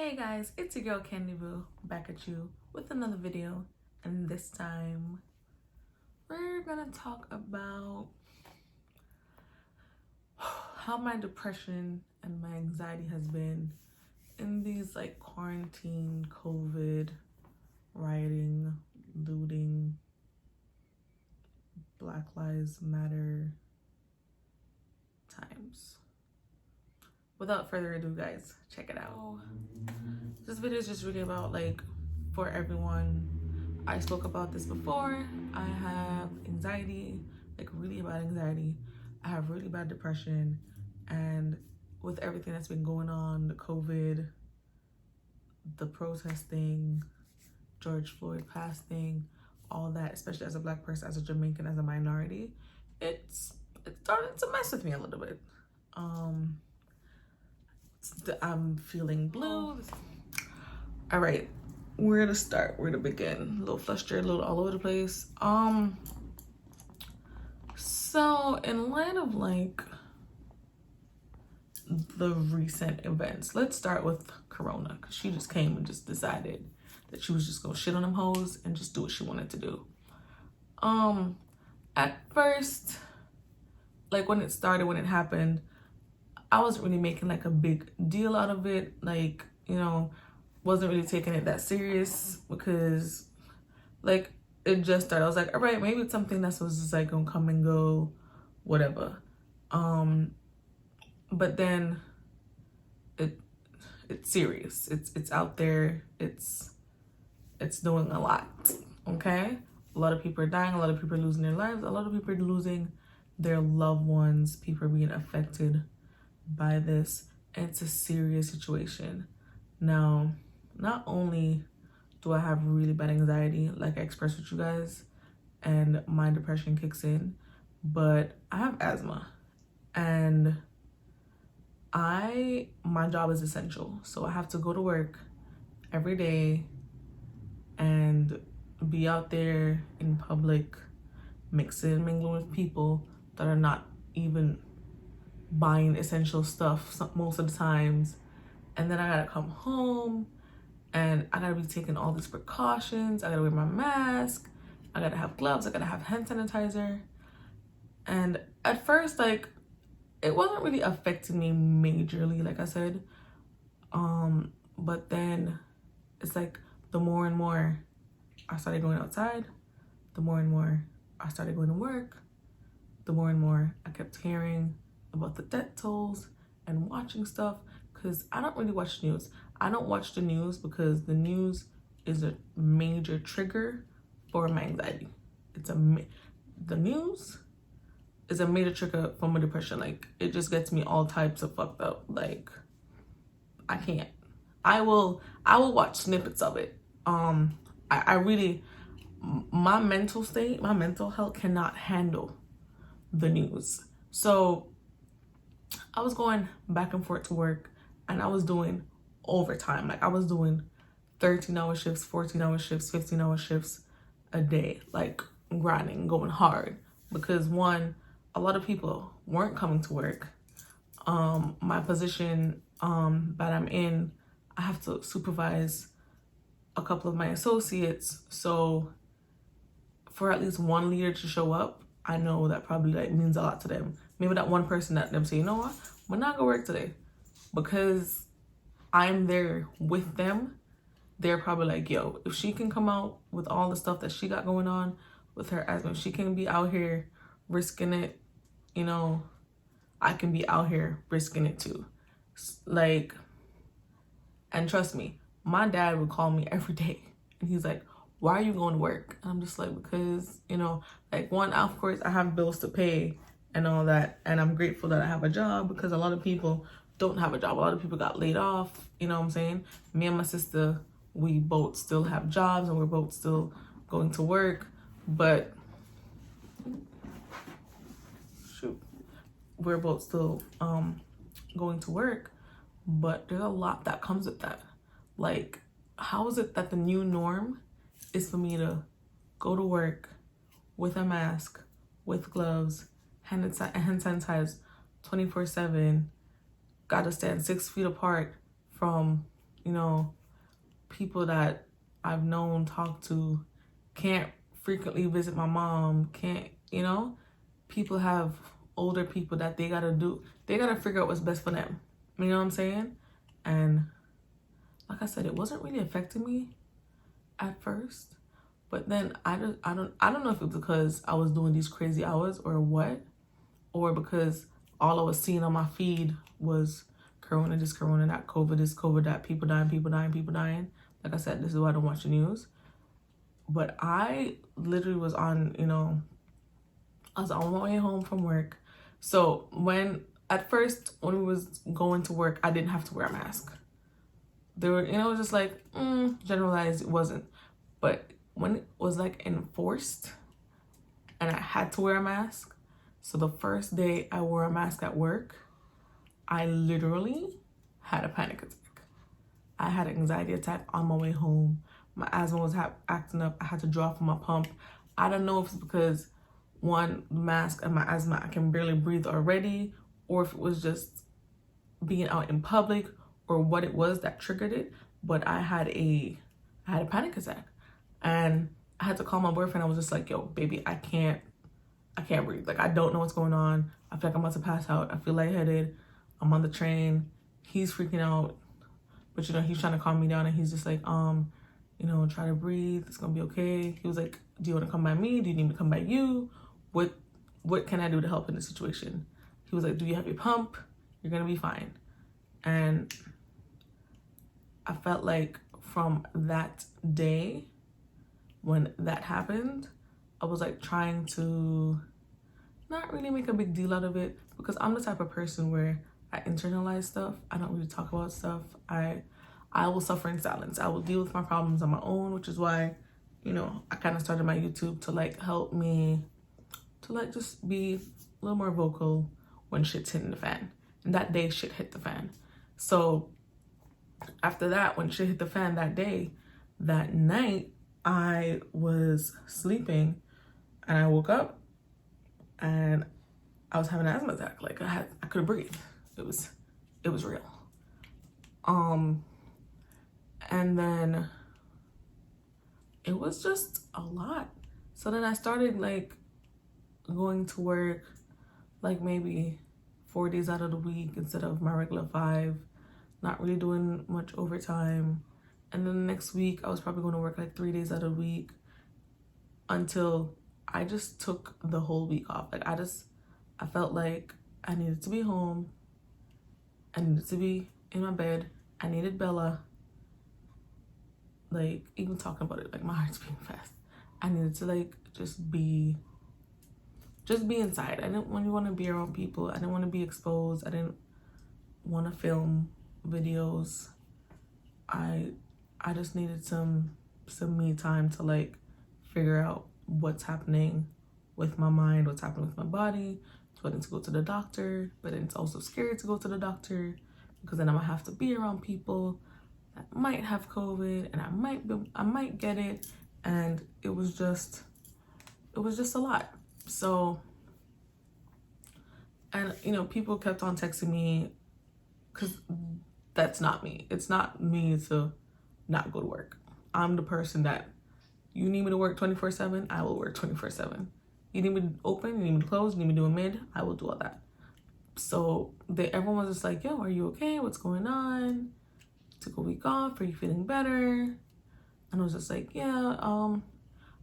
Hey guys, it's your girl Candy Boo back at you with another video, and this time we're gonna talk about how my depression and my anxiety has been in these like quarantine, COVID, rioting, looting, Black Lives Matter times. Without further ado, guys, check it out. This video is just really about like for everyone. I spoke about this before. I have anxiety, like really bad anxiety. I have really bad depression, and with everything that's been going on, the COVID, the protesting, George Floyd passing, all that, especially as a Black person, as a Jamaican, as a minority, it's starting to mess with me a little bit. I'm feeling blue. All right, where to start, where to begin? A little frustrated, a little all over the place. So in light of like the recent events, let's start with Corona, because she just came and just decided that she was just gonna shit on them hoes and just do what she wanted to do. At first, like when it started, when it happened, I wasn't really making like a big deal out of it. Like, you know, wasn't really taking it that serious because like it just started. I was like, all right, maybe it's something that was just like gonna come and go, whatever. But then it's serious. It's out there. It's doing a lot. Okay? A lot of people are dying, a lot of people are losing their lives, a lot of people are losing their loved ones, people are being affected by this, and it's a serious situation. Now, not only do I have really bad anxiety, like I expressed with you guys, and my depression kicks in, but I have asthma, and my job is essential, so I have to go to work every day and be out there in public, mingling with people that are not even buying essential stuff most of the times. And then I gotta come home and I gotta be taking all these precautions. I gotta wear my mask, I gotta have gloves, I gotta have hand sanitizer. And at first, like, it wasn't really affecting me majorly, like I said. But then it's like the more and more I started going outside, the more and more I started going to work, the more and more I kept hearing about the death tolls and watching stuff, because I don't really watch news. I don't watch the news because the news is a major trigger for my anxiety. The news is a major trigger for my depression. Like, it just gets me all types of fucked up. Like, I can't. I will watch snippets of it. I really, my mental state, my mental health cannot handle the news. So I was going back and forth to work, and I was doing overtime. Like, I was doing 13-hour shifts, 14-hour shifts, 15-hour shifts a day, like grinding, going hard, because one, a lot of people weren't coming to work. My position that I'm in, I have to supervise a couple of my associates, so for at least one leader to show up, I know that probably like means a lot to them. Maybe that one person that them say, you know what, I'm not gonna work today, because I'm there with them. They're probably like, yo, if she can come out with all the stuff that she got going on with her asthma, if she can be out here risking it, you know, I can be out here risking it too. Like, and trust me, my dad would call me every day and he's like, why are you going to work? And I'm just like, because, you know, like, one, of course, I have bills to pay and all that, and I'm grateful that I have a job, because a lot of people don't have a job. A lot of people got laid off, you know what I'm saying? Me and my sister, we both still have jobs and we're both still going to work, but we're both still going to work, but there's a lot that comes with that. Like, how is it that the new norm is for me to go to work with a mask, with gloves, hand sanitize 24/7, gotta stand 6 feet apart from, you know, people that I've known, talked to, can't frequently visit my mom, can't, you know, people have older people that they gotta figure out what's best for them. You know what I'm saying? And like I said, it wasn't really affecting me at first, but then I don't know if it was because I was doing these crazy hours or what, or because all I was seeing on my feed was corona, this corona, that COVID, this COVID, that people dying. Like I said, this is why I don't watch the news. But I literally was on, I was on my way home from work. So at first, when we was going to work, I didn't have to wear a mask. There were, it was just like, generalized, it wasn't. But when it was like enforced and I had to wear a mask, so the first day I wore a mask at work, I literally had a panic attack. I had an anxiety attack on my way home. My asthma was acting up. I had to draw from my pump. I don't know if it's because, one, the mask and my asthma, I can barely breathe already, or if it was just being out in public, or what it was that triggered it. But I had a panic attack, and I had to call my boyfriend. I was just like, yo, baby, I can't breathe. Like, I don't know what's going on. I feel like I'm about to pass out. I feel lightheaded. I'm on the train. He's freaking out, but he's trying to calm me down, and he's just like, try to breathe. It's gonna be okay. He was like, do you want to come by me? Do you need me to come by you? What can I do to help in this situation? He was like, do you have your pump? You're gonna be fine. And I felt like from that day, when that happened, I was like trying to not really make a big deal out of it, because I'm the type of person where I internalize stuff. I don't really talk about stuff. I will suffer in silence. I will deal with my problems on my own, which is why, I kind of started my YouTube to like help me to like just be a little more vocal when shit's hitting the fan. And that day shit hit the fan. So after that, when shit hit the fan that day, that night, I was sleeping and I woke up and I was having an asthma attack. Like I couldn't breathe. It was real. And then it was just a lot. So then I started like going to work like maybe 4 days out of the week instead of my regular 5, not really doing much overtime. And then the next week I was probably going to work like 3 days out of the week, until I just took the whole week off. Like I felt like I needed to be home. I needed to be in my bed. I needed Bella. Like, even talking about it, like my heart's beating fast. I needed to like just be inside. I didn't want to be around people. I didn't want to be exposed. I didn't want to film videos. I just needed some me time to like figure out what's happening with my mind, what's happening with my body. So I need to go to the doctor, but then it's also scary to go to the doctor, because then I'm gonna have to be around people that might have COVID, and I might get it, and it was just a lot. So, and people kept on texting me, because that's not me. It's not me to not go to work. I'm the person that, you need me to work 24/7, I will work 24/7. You need me to open, you need me to close, you need me to do a mid, I will do all that. So everyone was just like, yo, are you okay? What's going on? Took a week off. Are you feeling better? And I was just like, yeah,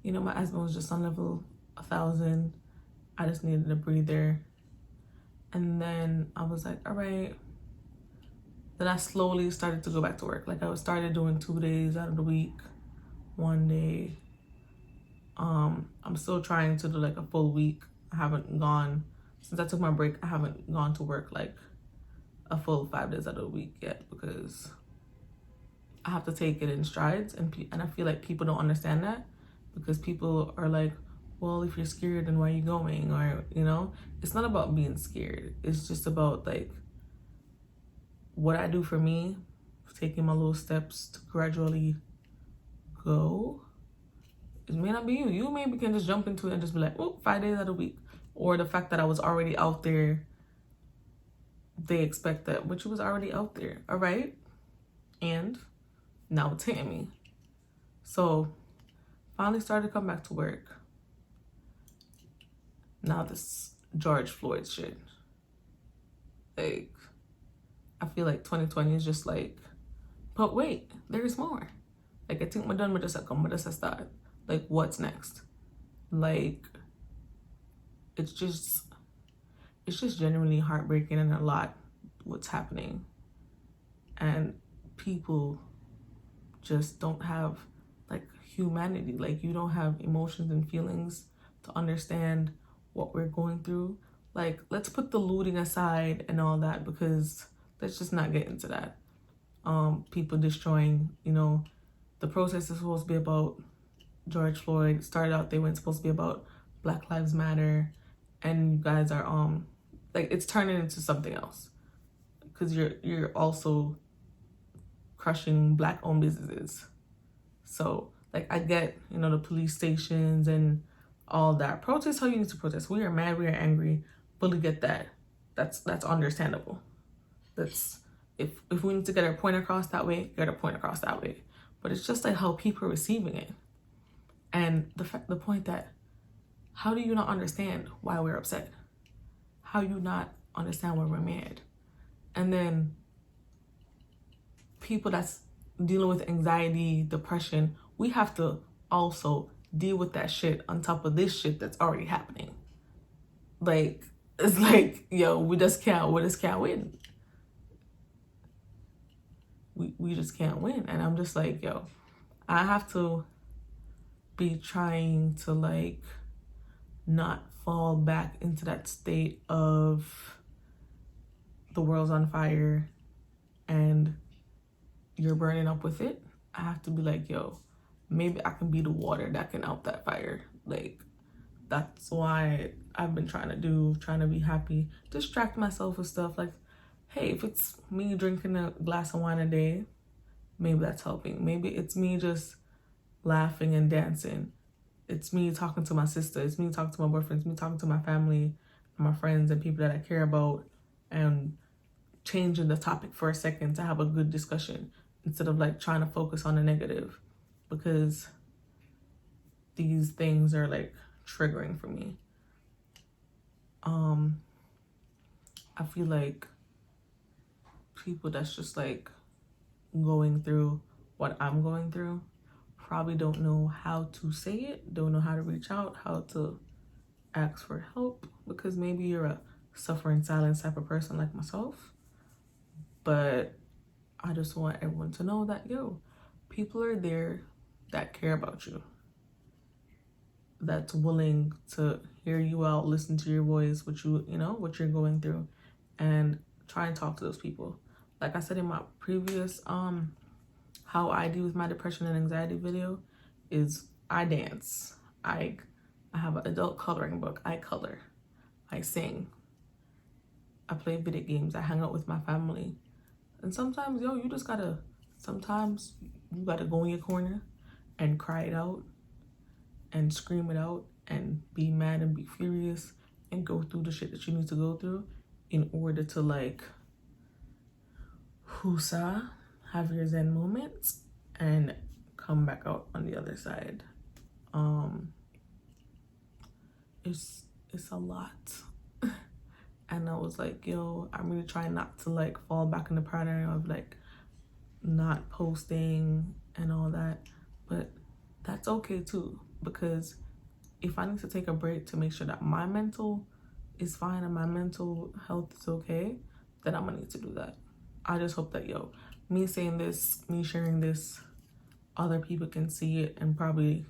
my asthma was just on level 1,000. I just needed a breather. And then I was like, all right. Then I slowly started to go back to work. Like I started doing 2 days out of the week, 1 day. I'm still trying to do like a full week. I haven't gone, since I took my break, I haven't gone to work like a full 5 days out of the week yet, because I have to take it in strides, and I feel like people don't understand that, because people are like, well, if you're scared, then why are you going? Or, it's not about being scared. It's just about like what I do for me, taking my little steps to gradually go. It may not be you. You maybe can just jump into it and just be like, oh, 5 days out of the week. Or the fact that I was already out there, they expect that, but you was already out there, all right? And now it's hitting me. So finally started to come back to work. Now this George Floyd shit. Like, I feel like 2020 is just like, but wait, there's more. Like, I think we're done with this outcome, with this start. Like, what's next? Like, it's just genuinely heartbreaking and a lot what's happening. And people just don't have like humanity. Like, you don't have emotions and feelings to understand what we're going through. Like, let's put the looting aside and all that, because let's just not get into that. People destroying, the protest is supposed to be about George Floyd. Started out, they weren't supposed to be about Black Lives Matter, and you guys are like, it's turning into something else, because you're also crushing Black owned businesses. So like, I get, the police stations and all that. Protest how you need to protest. We are mad, we are angry. Fully get that. That's understandable. That's, if we need to get our point across that way, get our point across that way. But it's just like how people are receiving it. And the point that, how do you not understand why we're upset? How do you not understand why we're mad? And then people that's dealing with anxiety, depression, we have to also deal with that shit on top of this shit that's already happening. Like, it's like, yo, we just can't win. We just can't win. And I'm just like, yo, I have to be trying to like not fall back into that state of the world's on fire and you're burning up with it. I have to be like, yo, maybe I can be the water that can out that fire. Like, that's why I've been trying to be happy, distract myself with stuff. Like, hey, if it's me drinking a glass of wine a day, maybe that's helping. Maybe it's me just laughing and dancing. It's me talking to my sister. It's me talking to my boyfriend. It's me talking to my family, my friends, and people that I care about, and changing the topic for a second to have a good discussion instead of like trying to focus on the negative, because these things are like triggering for me. I feel like people that's just like going through what I'm going through probably don't know how to say it, don't know how to reach out, how to ask for help, because maybe you're a suffering silence type of person like myself. But I just want everyone to know that, yo, people are there that care about you, that's willing to hear you out, listen to your voice, what you're going through, and try and talk to those people. Like I said in my previous how I deal with my depression and anxiety video, is I dance. I have an adult coloring book. I color. I sing. I play video games. I hang out with my family. And sometimes, yo, sometimes you gotta go in your corner and cry it out and scream it out and be mad and be furious and go through the shit that you need to go through in order to like have your zen moments and come back out on the other side. It's a lot. And I was like, yo, I'm really trying not to like fall back in the pattern of like not posting and all that. But that's okay too, because if I need to take a break to make sure that my mental is fine and my mental health is okay, then I'm gonna need to do that. I just hope that, yo, me saying this, me sharing this, other people can see it and probably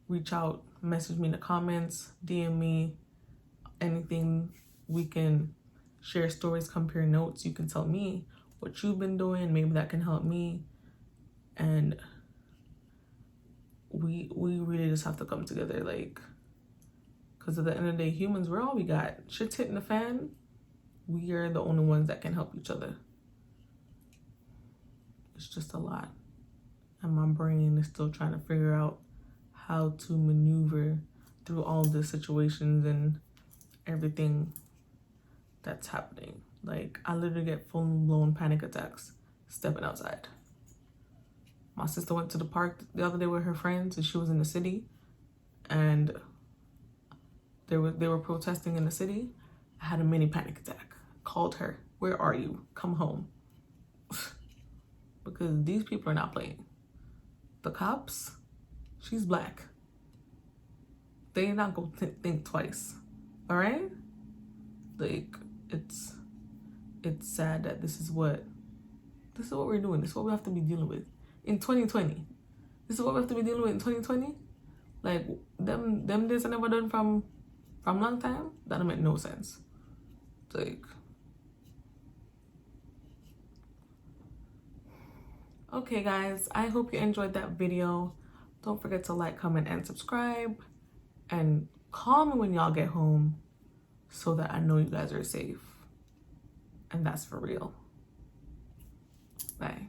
reach out, message me in the comments, DM me, anything. We can share stories, compare notes. You can tell me what you've been doing. Maybe that can help me. And we really just have to come together, like, because at the end of the day, humans, we're all we got. Shit's hitting the fan. We are the only ones that can help each other. It's just a lot. And my brain is still trying to figure out how to maneuver through all the situations and everything that's happening. Like, I literally get full-blown panic attacks stepping outside. My sister went to the park the other day with her friends, and she was in the city, and they were protesting in the city. I had a mini panic attack. Called her. Where are you? Come home. Because these people are not playing. The cops, she's black. They not gonna think twice. All right? Like, it's sad that this is what we're doing. This is what we have to be dealing with in 2020. This is what we have to be dealing with in 2020. Like, them days I never done from long time. That don't make no sense. Like, okay guys, I hope you enjoyed that video. Don't forget to like, comment, and subscribe, and call me when y'all get home so that I know you guys are safe. And that's for real. Bye.